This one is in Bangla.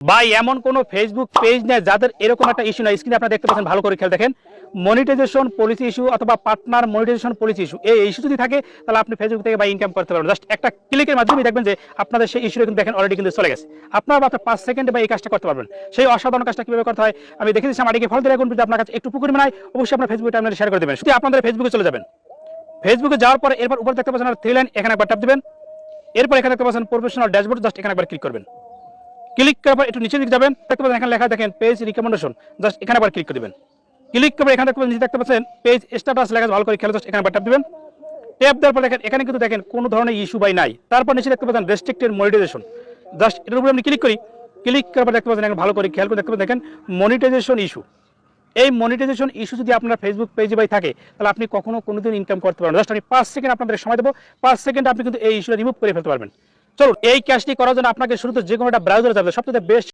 ভাই এমন কোন ফেসবুক পেজ নেই যাদের এরকম একটা ইস্যু নাই। স্ক্রিনে আপনারা দেখতে পাচ্ছেন, ভালো করে খেয়াল দেখেন, মনিটাইজেশন পলিসি ইস্যু অথবা পার্টনার মনিটাইজেশন পলিসি ইস্যু। এই ইস্যু যদি থাকে তাহলে আপনি ফেসবুক থেকে বা ইনকাম করতে পারবেন। জাস্ট একটা ক্লিকের মাধ্যমে দেখবেন যে আপনাদের সেই ইস্যুটা কিন্তু দেখেন অলরেডি কিন্তু চলে গেছে। আপনারা মাত্র 5 সেকেন্ডে বা এই কাজটা করতে পারবেন। সেই অসাধারণ কাজটা কিভাবে করতে হয় আমি দেখে দিচ্ছি। আমার আইডিকে ফলো দিয়ে রাখুন। যদি আপনার কাছে একটু পুকুর মনে হয় অবশ্যই আপনার ফেসবুক টাইমলাইনে শেয়ার করে দেবেন। শুধু আপনাদের ফেসবুকে চলে যাবেন। ফেসবুকে যাওয়ার পরে এরপর উপরে দেখতে পাচ্ছেন থ্রি লাইন, এখানে একবার ট্যাপ দিবেন। এরপর এখানে দেখতে পাচ্ছেন প্রফেশনাল ড্যাশবোর্ড, জাস্ট এখানে একবার ক্লিক করবেন। ক্লিক করার পর একটু নিচে দিকে যাবেন, দেখতে পাচ্ছেন এখানে লেখা দেখেন পেজ রিকমেন্ডেশন, জাস্ট এখানে আবার ক্লিক করে দিবেন। ক্লিক করে এখানে দেখতে পাচ্ছেন পেজ স্ট্যাটাস লেখা, ভালো করে খেয়াল, জাস্ট এখানে আবার ট্যাপ দিবেন। ট্যাপ দেওয়ার পর দেখেন এখানে কিন্তু দেখেন কোনো ধরনের ইস্যু বাই নাই। তারপর নিচে দেখতে পাচ্ছেন রেস্ট্রিক্টেড মনিটাইজেশন, জাস্ট এটার উপরে আমি ক্লিক করি। ক্লিক করার পর দেখতে পাচ্ছেন এখানে ভালো করে খেয়াল করে দেখতে পাচ্ছেন দেখেন মনিটাইজেশন ইস্যু। এই মনিটাইজেশন ইস্যু যদি আপনার ফেসবুক পেজে বাই থাকে তাহলে আপনি কখনো কোনোদিন ইনকাম করতে পারবেন। জাস্ট আমি 5 সেকেন্ড আপনাদের সময় দেবো। 5 সেকেন্ড আপনি কিন্তু এই ইস্যুটা রিমুভ করে ফেলতে পারবেন। চলুন, এই কাজটি করার জন্য আপনাকে শুরুতে যে কোনো একটা ব্রাউজারে যাবে, সবচেয়ে বেস্ট